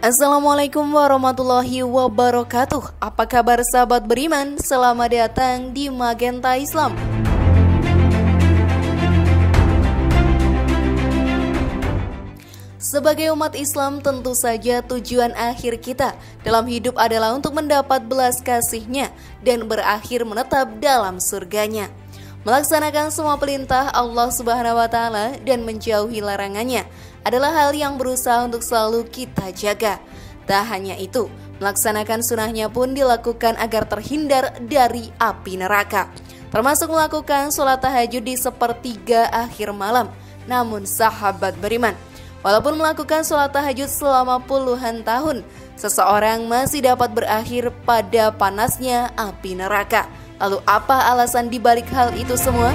Assalamualaikum warahmatullahi wabarakatuh. Apa kabar sahabat beriman? Selamat datang di Magenta Islam. Sebagai umat Islam, tentu saja tujuan akhir kita dalam hidup adalah untuk mendapat belas kasih-Nya dan berakhir menetap dalam surga-Nya. Melaksanakan semua perintah Allah Subhanahu wa Ta'ala dan menjauhi larangannya adalah hal yang berusaha untuk selalu kita jaga. Tak hanya itu, melaksanakan sunnahnya pun dilakukan agar terhindar dari api neraka, termasuk melakukan sholat tahajud di sepertiga akhir malam. Namun sahabat beriman, walaupun melakukan sholat tahajud selama puluhan tahun, seseorang masih dapat berakhir pada panasnya api neraka. Lalu apa alasan dibalik hal itu semua?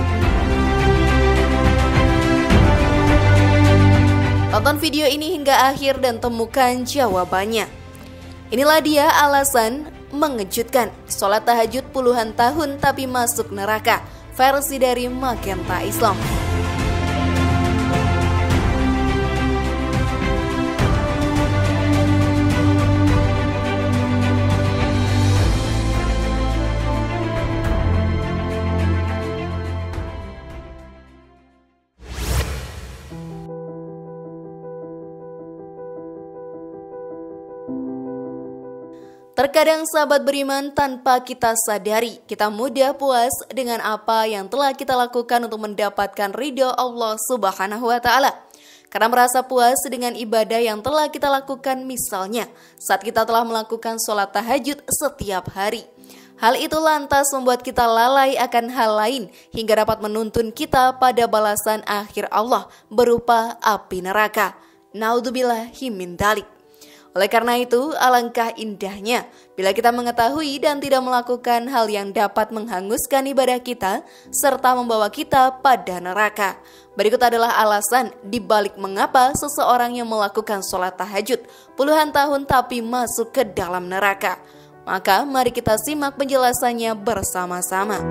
Tonton video ini hingga akhir dan temukan jawabannya. Inilah dia alasan mengejutkan sholat tahajud puluhan tahun tapi masuk neraka, versi dari Magenta Islam. Terkadang sahabat beriman, tanpa kita sadari, kita mudah puas dengan apa yang telah kita lakukan untuk mendapatkan ridho Allah Subhanahu wa Ta'ala. Karena merasa puas dengan ibadah yang telah kita lakukan, misalnya saat kita telah melakukan sholat tahajud setiap hari. Hal itu lantas membuat kita lalai akan hal lain hingga dapat menuntun kita pada balasan akhir Allah berupa api neraka. Naudzubillahi min dzalik. Oleh karena itu, alangkah indahnya bila kita mengetahui dan tidak melakukan hal yang dapat menghanguskan ibadah kita serta membawa kita pada neraka. Berikut adalah alasan dibalik mengapa seseorang yang melakukan sholat tahajud puluhan tahun tapi masuk ke dalam neraka. Maka mari kita simak penjelasannya bersama-sama.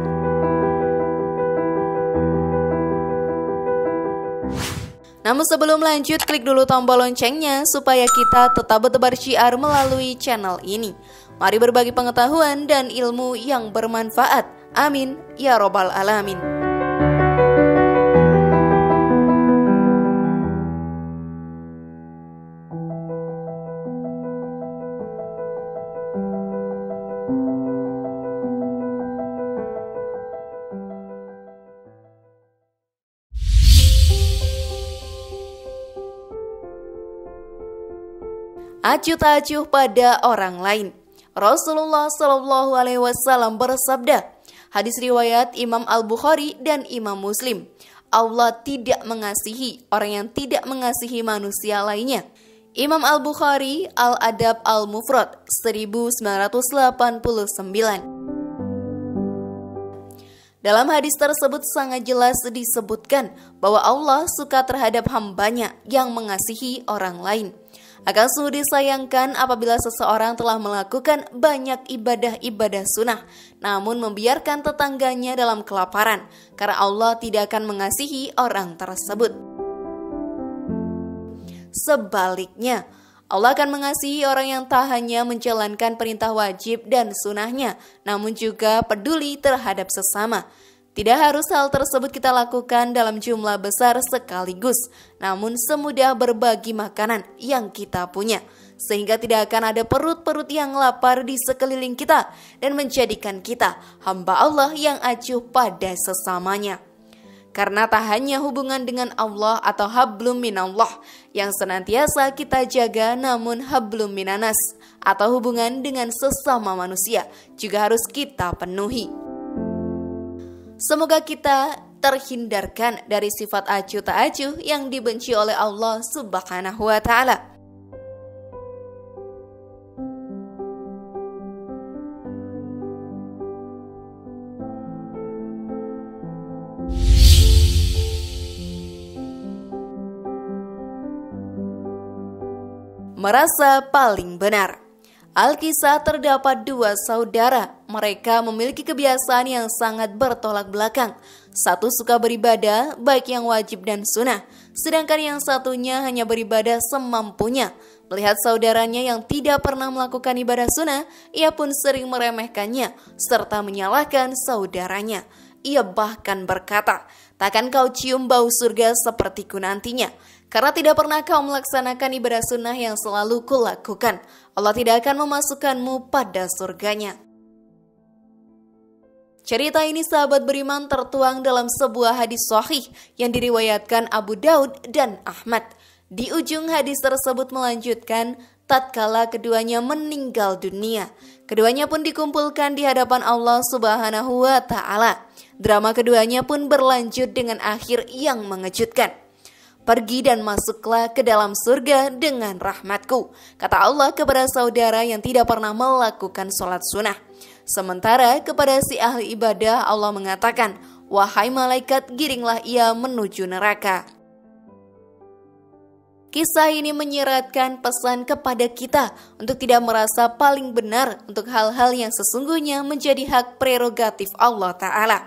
Namun sebelum lanjut, klik dulu tombol loncengnya supaya kita tetap bertebar syiar melalui channel ini. Mari berbagi pengetahuan dan ilmu yang bermanfaat. Amin ya robbal alamin. Acuh tak acuh pada orang lain. Rasulullah Shallallahu Alaihi Wasallam bersabda, hadis riwayat Imam Al-Bukhari dan Imam Muslim, Allah tidak mengasihi orang yang tidak mengasihi manusia lainnya. Imam Al-Bukhari Al-Adab Al-Mufrad 1989. Dalam hadis tersebut sangat jelas disebutkan bahwa Allah suka terhadap hambanya yang mengasihi orang lain. Akan sungguh disayangkan apabila seseorang telah melakukan banyak ibadah-ibadah sunnah, namun membiarkan tetangganya dalam kelaparan, karena Allah tidak akan mengasihi orang tersebut. Sebaliknya, Allah akan mengasihi orang yang tak hanya menjalankan perintah wajib dan sunnahnya, namun juga peduli terhadap sesama. Tidak harus hal tersebut kita lakukan dalam jumlah besar sekaligus, namun semudah berbagi makanan yang kita punya, sehingga tidak akan ada perut-perut yang lapar di sekeliling kita dan menjadikan kita hamba Allah yang acuh pada sesamanya. Karena tak hanya hubungan dengan Allah atau hablum minallah yang senantiasa kita jaga, namun hablum minanas atau hubungan dengan sesama manusia juga harus kita penuhi. Semoga kita terhindarkan dari sifat acuh tak acuh yang dibenci oleh Allah Subhanahu wa Ta'ala. Merasa paling benar. Alkisah terdapat dua saudara. Mereka memiliki kebiasaan yang sangat bertolak belakang. Satu suka beribadah, baik yang wajib dan sunnah. sedangkan yang satunya hanya beribadah semampunya. Melihat saudaranya yang tidak pernah melakukan ibadah sunnah, ia pun sering meremehkannya serta menyalahkan saudaranya. Ia bahkan berkata, "Takkan kau cium bau surga sepertiku nantinya? Karena tidak pernah kau melaksanakan ibadah sunnah yang selalu kulakukan. Allah tidak akan memasukkanmu pada surganya." Cerita ini sahabat beriman tertuang dalam sebuah hadis sahih yang diriwayatkan Abu Daud dan Ahmad. Di ujung hadis tersebut melanjutkan, tatkala keduanya meninggal dunia, keduanya pun dikumpulkan di hadapan Allah Subhanahu wa Ta'ala. Drama keduanya pun berlanjut dengan akhir yang mengejutkan. "Pergi dan masuklah ke dalam surga dengan rahmatku," kata Allah kepada saudara yang tidak pernah melakukan sholat sunnah. Sementara kepada si ahli ibadah Allah mengatakan, "Wahai malaikat, giringlah ia menuju neraka." Kisah ini menyeratkan pesan kepada kita untuk tidak merasa paling benar untuk hal-hal yang sesungguhnya menjadi hak prerogatif Allah Ta'ala.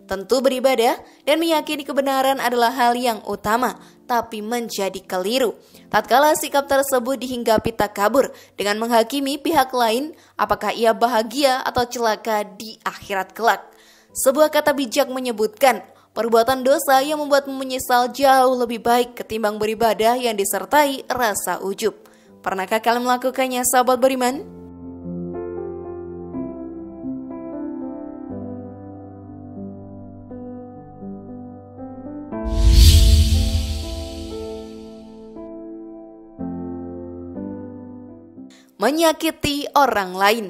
Tentu beribadah dan meyakini kebenaran adalah hal yang utama, tapi menjadi keliru tatkala sikap tersebut dihinggapi takabur dengan menghakimi pihak lain apakah ia bahagia atau celaka di akhirat kelak. Sebuah kata bijak menyebutkan, perbuatan dosa yang membuatmu menyesal jauh lebih baik ketimbang beribadah yang disertai rasa ujub. Pernahkah kalian melakukannya, sahabat beriman? Menyakiti orang lain.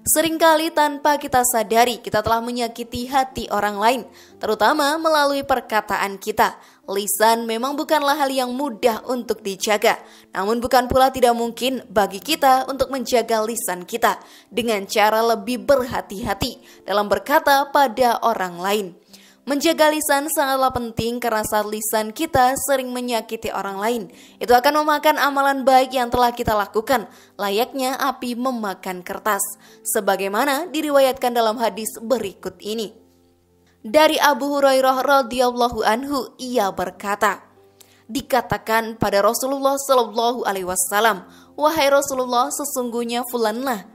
Seringkali tanpa kita sadari kita telah menyakiti hati orang lain, terutama melalui perkataan kita. Lisan memang bukanlah hal yang mudah untuk dijaga, namun bukan pula tidak mungkin bagi kita untuk menjaga lisan kita dengan cara lebih berhati-hati dalam berkata pada orang lain. Menjaga lisan sangatlah penting karena saat lisan kita sering menyakiti orang lain, itu akan memakan amalan baik yang telah kita lakukan, layaknya api memakan kertas. Sebagaimana diriwayatkan dalam hadis berikut ini. Dari Abu Hurairah radhiyallahu anhu, ia berkata, dikatakan pada Rasulullah Shallallahu Alaihi Wasallam, "Wahai Rasulullah, sesungguhnya fulanlah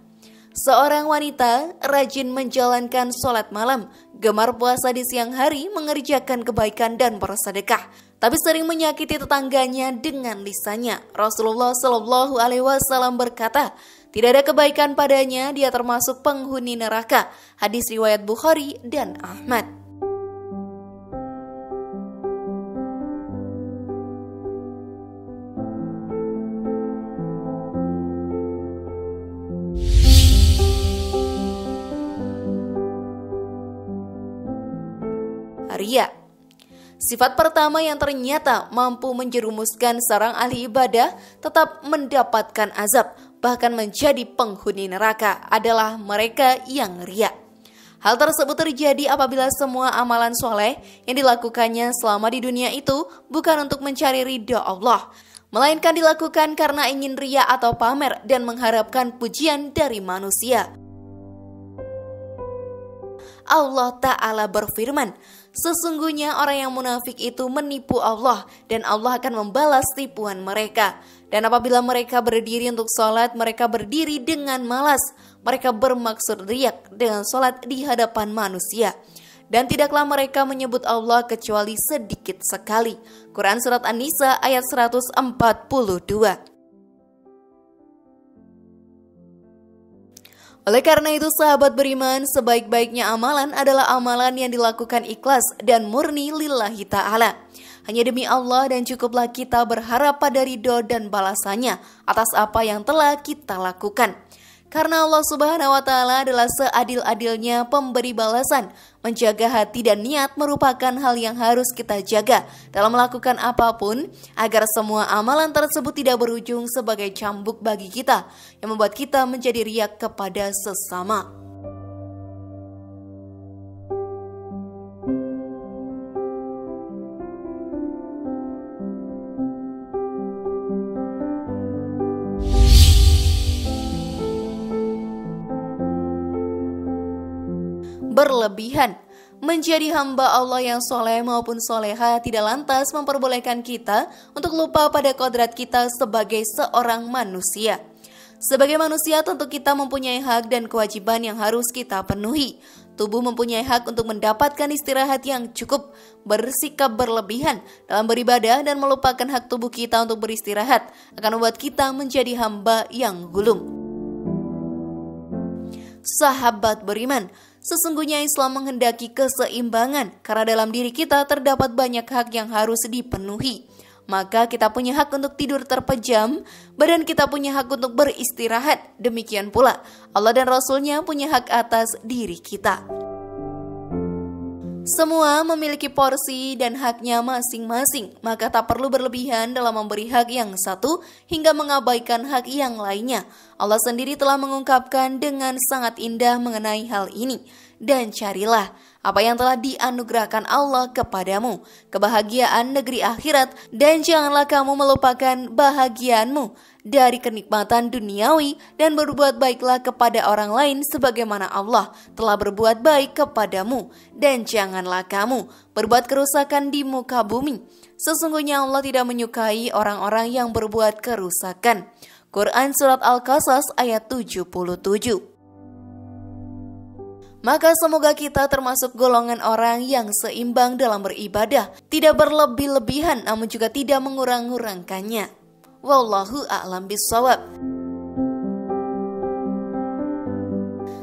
seorang wanita rajin menjalankan sholat malam, gemar puasa di siang hari, mengerjakan kebaikan dan bersedekah, tapi sering menyakiti tetangganya dengan lisannya." Rasulullah Shallallahu Alaihi Wasallam berkata, "Tidak ada kebaikan padanya, dia termasuk penghuni neraka." Hadis riwayat Bukhari dan Ahmad. Ria. Sifat pertama yang ternyata mampu menjerumuskan seorang ahli ibadah tetap mendapatkan azab, bahkan menjadi penghuni neraka, adalah mereka yang ria. Hal tersebut terjadi apabila semua amalan soleh yang dilakukannya selama di dunia itu bukan untuk mencari ridha Allah, melainkan dilakukan karena ingin ria atau pamer dan mengharapkan pujian dari manusia. Allah Ta'ala berfirman, "Sesungguhnya orang yang munafik itu menipu Allah dan Allah akan membalas tipuan mereka. Dan apabila mereka berdiri untuk sholat, mereka berdiri dengan malas. Mereka bermaksud riak dengan sholat di hadapan manusia. Dan tidaklah mereka menyebut Allah kecuali sedikit sekali." Quran Surat An-Nisa ayat 142. Oleh karena itu sahabat beriman, sebaik-baiknya amalan adalah amalan yang dilakukan ikhlas dan murni lillahi ta'ala, hanya demi Allah, dan cukuplah kita berharap pada ridho dan balasannya atas apa yang telah kita lakukan. Karena Allah Subhanahu wa Ta'ala adalah seadil-adilnya pemberi balasan. Menjaga hati dan niat merupakan hal yang harus kita jaga dalam melakukan apapun, agar semua amalan tersebut tidak berujung sebagai cambuk bagi kita yang membuat kita menjadi riak kepada sesama. Berlebihan. Menjadi hamba Allah yang soleh maupun soleha tidak lantas memperbolehkan kita untuk lupa pada kodrat kita sebagai seorang manusia. Sebagai manusia tentu kita mempunyai hak dan kewajiban yang harus kita penuhi. Tubuh mempunyai hak untuk mendapatkan istirahat yang cukup, bersikap berlebihan dalam beribadah dan melupakan hak tubuh kita untuk beristirahat akan membuat kita menjadi hamba yang gulung. Sahabat beriman, sesungguhnya Islam menghendaki keseimbangan karena dalam diri kita terdapat banyak hak yang harus dipenuhi. Maka kita punya hak untuk tidur terpejam, badan kita punya hak untuk beristirahat. Demikian pula Allah dan Rasul-Nya punya hak atas diri kita. Semua memiliki porsi dan haknya masing-masing, maka tak perlu berlebihan dalam memberi hak yang satu hingga mengabaikan hak yang lainnya. Allah sendiri telah mengungkapkan dengan sangat indah mengenai hal ini. Dan carilah apa yang telah dianugerahkan Allah kepadamu, kebahagiaan negeri akhirat, dan janganlah kamu melupakan bahagiaanmu dari kenikmatan duniawi, dan berbuat baiklah kepada orang lain sebagaimana Allah telah berbuat baik kepadamu, dan janganlah kamu berbuat kerusakan di muka bumi. Sesungguhnya Allah tidak menyukai orang-orang yang berbuat kerusakan. Quran Surat Al-Qasas ayat 77. Maka semoga kita termasuk golongan orang yang seimbang dalam beribadah, tidak berlebih-lebihan namun juga tidak mengurang-ngurangkannya. Wallahu a'lam bishawab.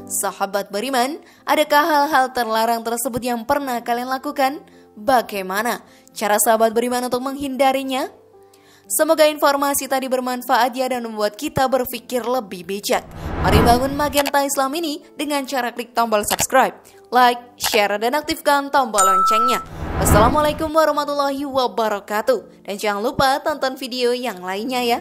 Sahabat beriman, adakah hal-hal terlarang tersebut yang pernah kalian lakukan? Bagaimana cara sahabat beriman untuk menghindarinya? Semoga informasi tadi bermanfaat ya dan membuat kita berpikir lebih bijak. Mari bangun Magenta Islam ini dengan cara klik tombol subscribe, like, share, dan aktifkan tombol loncengnya. Wassalamualaikum warahmatullahi wabarakatuh. Dan jangan lupa tonton video yang lainnya ya.